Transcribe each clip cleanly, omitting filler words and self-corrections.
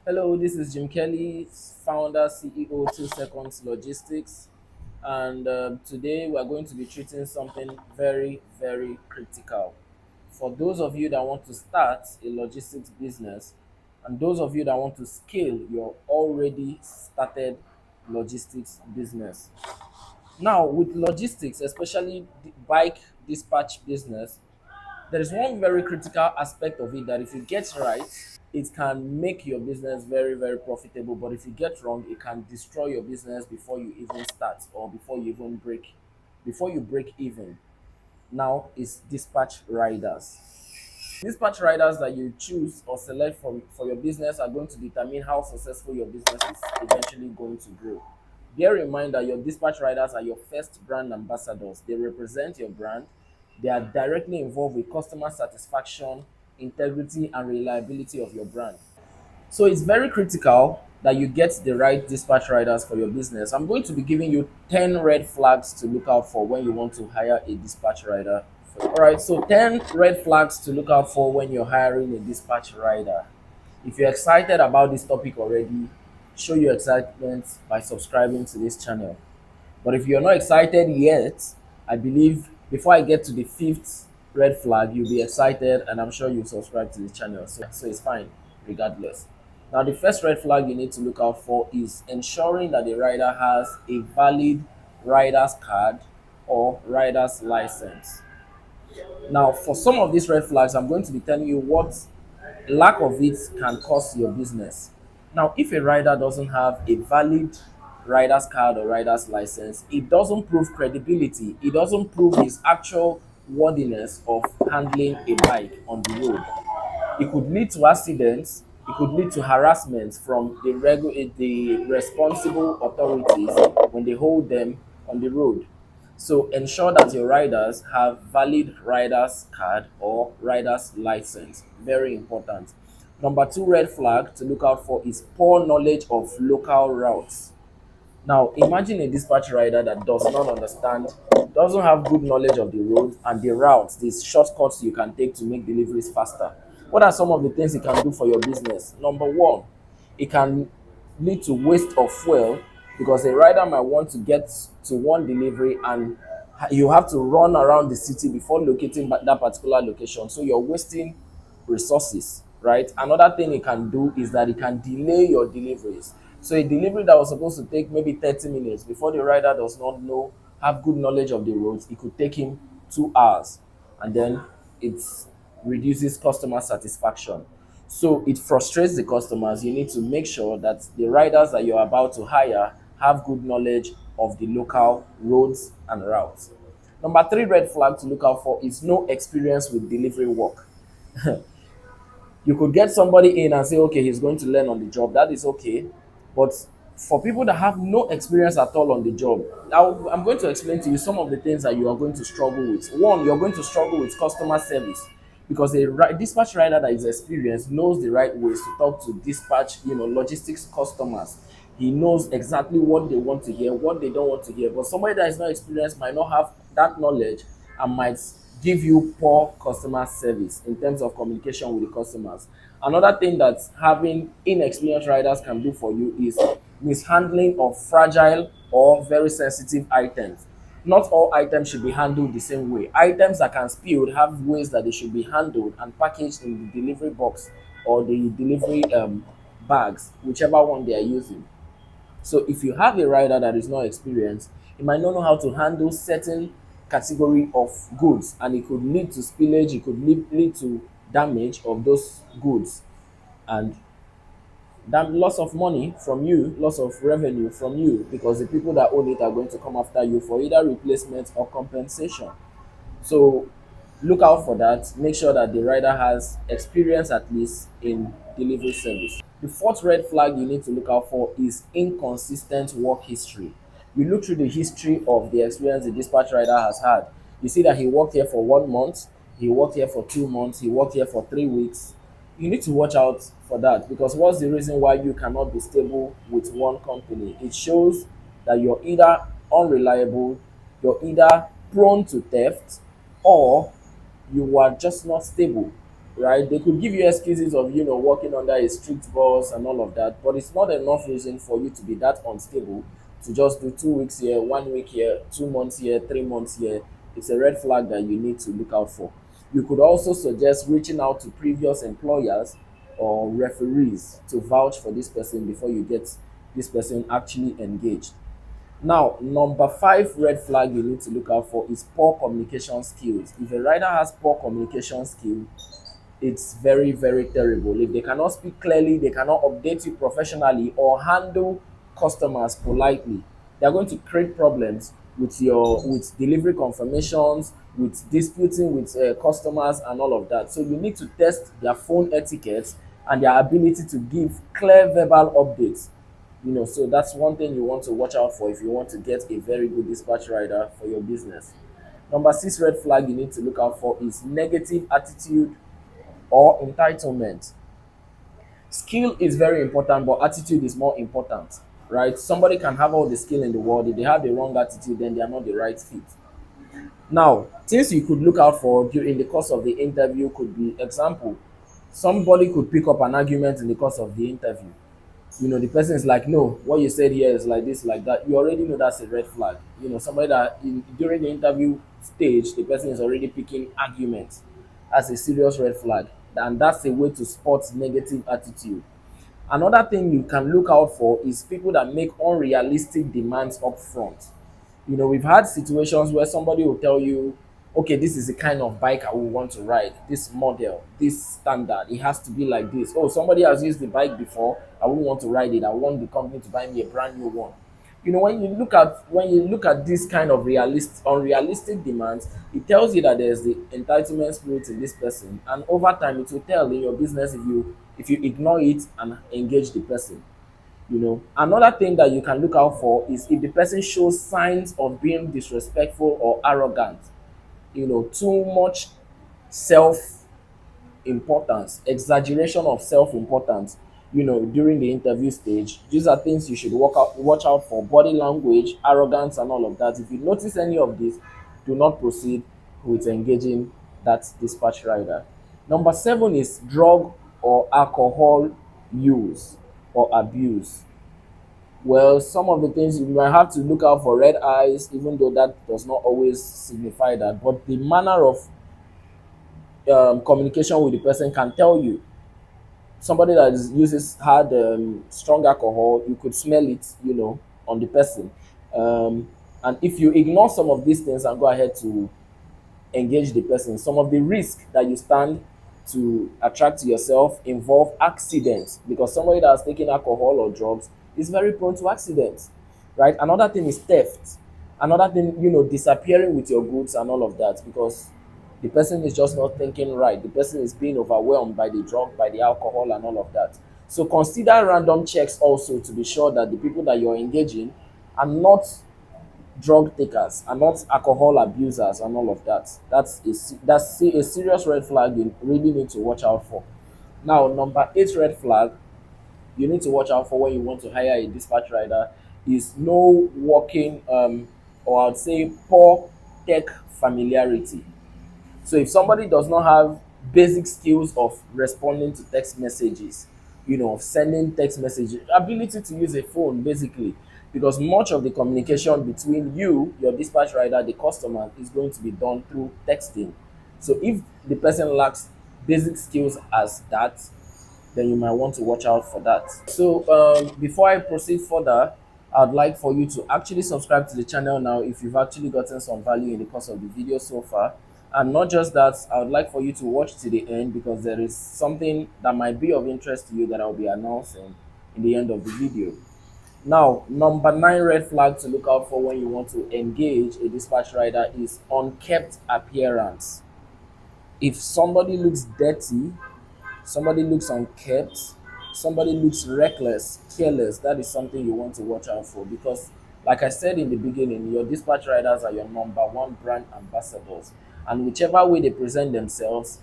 Hello, this is Jim Kelly, founder, CEO, 2 Seconds Logistics. And today we are going to be treating something very, very critical. For those of you that want to start a logistics business, and those of you that want to scale your already started logistics business. Now, with logistics, especially the bike dispatch business, there is one very critical aspect of it that if you get right, it can make your business very, very profitable. But if you get wrong, it can destroy your business before you even start or before you break even. Now is dispatch riders. Dispatch riders that you choose or select for your business are going to determine how successful your business is eventually going to grow. Bear in mind that your dispatch riders are your first brand ambassadors. They represent your brand. They are directly involved with customer satisfaction, integrity, and reliability of your brand. So it's very critical that you get the right dispatch riders for your business. I'm going to be giving you 10 red flags to look out for when you want to hire a dispatch rider. All right, so 10 red flags to look out for when you're hiring a dispatch rider. If you're excited about this topic already, show your excitement by subscribing to this channel. But if you're not excited yet, I believe before I get to the fifth red flag, you'll be excited and I'm sure you'll subscribe to the channel. So it's fine, regardless. Now, the first red flag you need to look out for is ensuring that the rider has a valid rider's card or rider's license. Now, for some of these red flags, I'm going to be telling you what lack of it can cost your business. Now, if a rider doesn't have a valid rider's card or rider's license, it doesn't prove credibility. It doesn't prove his actual worthiness of handling a bike on the road. It could lead to accidents. It could lead to harassment from the responsible authorities when they hold them on the road. So ensure that your riders have valid riders card or riders license. Very important. Number two red flag to look out for is poor knowledge of local routes. Now, imagine a dispatch rider that does not understand, doesn't have good knowledge of the road and the routes, these shortcuts you can take to make deliveries faster. What are some of the things it can do for your business? Number one, it can lead to waste of fuel because a rider might want to get to one delivery and you have to run around the city before locating that particular location. So you're wasting resources, right? Another thing it can do is that it can delay your deliveries. So a delivery that was supposed to take maybe 30 minutes before the rider does not know, have good knowledge of the roads, it could take him 2 hours. And then it reduces customer satisfaction. So it frustrates the customers. You need to make sure that the riders that you're about to hire have good knowledge of the local roads and routes. Number three red flag to look out for is no experience with delivery work. You could get somebody in and say, okay, he's going to learn on the job. That is okay. But for people that have no experience at all on the job, now I'm going to explain to you some of the things that you are going to struggle with. One, you're going to struggle with customer service because dispatch rider that is experienced knows the right ways to talk to dispatch, logistics customers. He knows exactly what they want to hear, what they don't want to hear. But somebody that is not experienced might not have that knowledge and might give you poor customer service in terms of communication with the customers. Another thing that having inexperienced riders can do for you is mishandling of fragile or very sensitive items. Not all items should be handled the same way. Items that can spill have ways that they should be handled and packaged in the delivery box or the delivery bags, whichever one they are using. So if you have a rider that is not experienced, he might not know how to handle certain category of goods and it could lead to spillage, it could lead to damage of those goods and that loss of money from you, loss of revenue from you because the people that own it are going to come after you for either replacement or compensation. So look out for that. Make sure that the rider has experience at least in delivery service. The fourth red flag you need to look out for is inconsistent work history. You look through the history of the experience the dispatch rider has had. You see that he worked here for 1 month, he worked here for 2 months, he worked here for 3 weeks. You need to watch out for that because what's the reason why you cannot be stable with one company? It shows that you're either unreliable, you're either prone to theft, or you are just not stable. right? They could give you excuses of, working under a strict boss and all of that, but it's not enough reason for you to be that unstable to just do 2 weeks here, 1 week here, 2 months here, 3 months here. It's a red flag that you need to look out for. You could also suggest reaching out to previous employers or referees to vouch for this person before you get this person actually engaged. Now, number five red flag you need to look out for is poor communication skills. If a rider has poor communication skill, it's very, very terrible. If they cannot speak clearly, they cannot update you professionally or handle customers politely, they're going to create problems with delivery confirmations, with disputing with customers and all of that. So you need to test their phone etiquette and their ability to give clear verbal updates. So that's one thing you want to watch out for if you want to get a very good dispatch rider for your business. Number six red flag you need to look out for is negative attitude or entitlement. Skill is very important, but attitude is more important, right? Somebody can have all the skill in the world. If they have the wrong attitude, then they are not the right fit. Now, things you could look out for during the course of the interview could be example, somebody could pick up an argument in the course of the interview. The person is like, no, what you said here is like this, like that. You already know that's a red flag. Somebody that during the interview stage, the person is already picking arguments. That's a serious red flag. And that's a way to spot negative attitude. Another thing you can look out for is people that make unrealistic demands up front. We've had situations where somebody will tell you, okay, this is the kind of bike I will want to ride, this model, this standard, it has to be like this. Oh, somebody has used the bike before, I won't want to ride it, I want the company to buy me a brand new one. When you look at this kind of unrealistic demands, it tells you that there's the entitlement spirit in this person, and over time it will tell in your business if you ignore it and engage the person. Another thing that you can look out for is if the person shows signs of being disrespectful or arrogant. Too much self importance, exaggeration of self importance, during the interview stage. These are things you should watch out for: body language, arrogance, and all of that. If you notice any of this, do not proceed with engaging that dispatch rider. Number seven is drug or alcohol use or abuse. Well, some of the things you might have to look out for: red eyes, even though that does not always signify that, but the manner of communication with the person can tell you. Somebody that uses hard, strong alcohol, you could smell it, on the person. And if you ignore some of these things and go ahead to engage the person, some of the risks that you stand to attract to yourself involve accidents, because somebody that has taken alcohol or drugs is very prone to accidents, right? Another thing is theft. Another thing, disappearing with your goods and all of that, because the person is just not thinking right. The person is being overwhelmed by the drug, by the alcohol, and all of that. So consider random checks also to be sure that the people that you're engaging are not drug takers, are not alcohol abusers, and all of that. That's a serious red flag you really need to watch out for. Now, number eight red flag you need to watch out for when you want to hire a dispatch rider is no working, or I'd say poor tech familiarity. So if somebody does not have basic skills of responding to text messages, of sending text messages, ability to use a phone basically, because much of the communication between you, your dispatch rider, the customer is going to be done through texting. So if the person lacks basic skills as that, then you might want to watch out for that. So before I proceed further, I'd like for you to actually subscribe to the channel now if you've actually gotten some value in the course of the video so far. And not just that, I would like for you to watch to the end, because there is something that might be of interest to you that I'll be announcing in the end of the video. Now, number nine red flag to look out for when you want to engage a dispatch rider is unkept appearance. If somebody looks dirty, somebody looks unkept, somebody looks reckless, careless, that is something you want to watch out for, because like I said in the beginning, your dispatch riders are your number one brand ambassadors, and whichever way they present themselves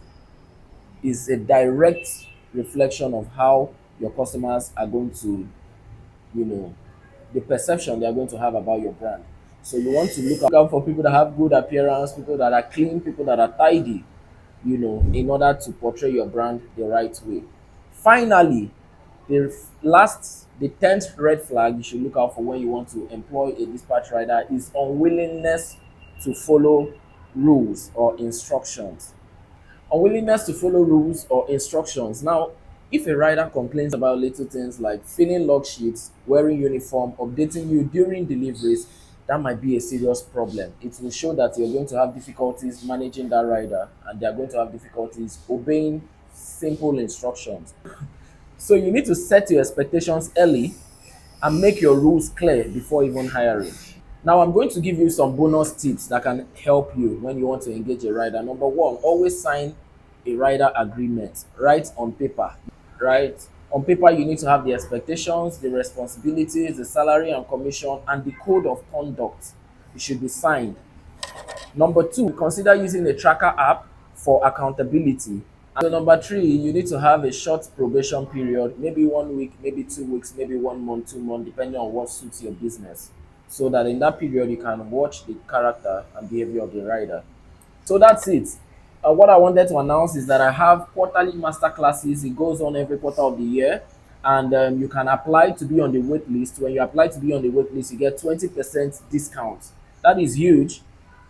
is a direct reflection of how your customers are going to, you know the perception they are going to have about your brand. So you want to look out for people that have good appearance, people that are clean, people that are tidy. in order to portray your brand the right way. Finally, the 10th red flag you should look out for when you want to employ a dispatch rider is unwillingness to follow rules or instructions. Unwillingness to follow rules or instructions. Now, if a rider complains about little things like filling log sheets, wearing uniform, updating you during deliveries, that might be a serious problem. It will show that you're going to have difficulties managing that rider and they're going to have difficulties obeying simple instructions. So you need to set your expectations early and make your rules clear before even hiring. Now, I'm going to give you some bonus tips that can help you when you want to engage a rider. Number one, always sign a rider agreement. Write on paper. Right? On paper, you need to have the expectations, the responsibilities, the salary and commission, and the code of conduct. It should be signed. Number two, consider using a tracker app for accountability. And so number three, you need to have a short probation period, maybe 1 week, maybe 2 weeks, maybe 1 month, 2 months, depending on what suits your business. So that in that period you can watch the character and behavior of the rider. So that's it. What I wanted to announce is that I have quarterly masterclasses. It goes on every quarter of the year, and you can apply to be on the wait list. When you apply to be on the wait list, you get 20% discount. That is huge,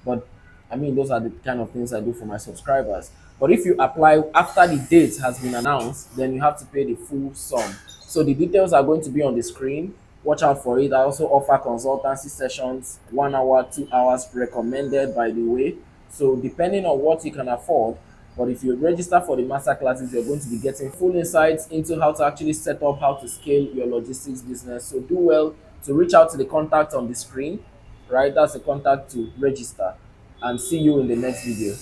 but I mean, those are the kind of things I do for my subscribers. But if you apply after the date has been announced, then you have to pay the full sum. So the details are going to be on the screen. Watch out for it. I also offer consultancy sessions, 1 hour, 2 hours recommended, by the way. So depending on what you can afford, but if you register for the master classes, you're going to be getting full insights into how to actually set up, how to scale your logistics business. So do well to reach out to the contact on the screen, right? That's the contact to register. And see you in the next video.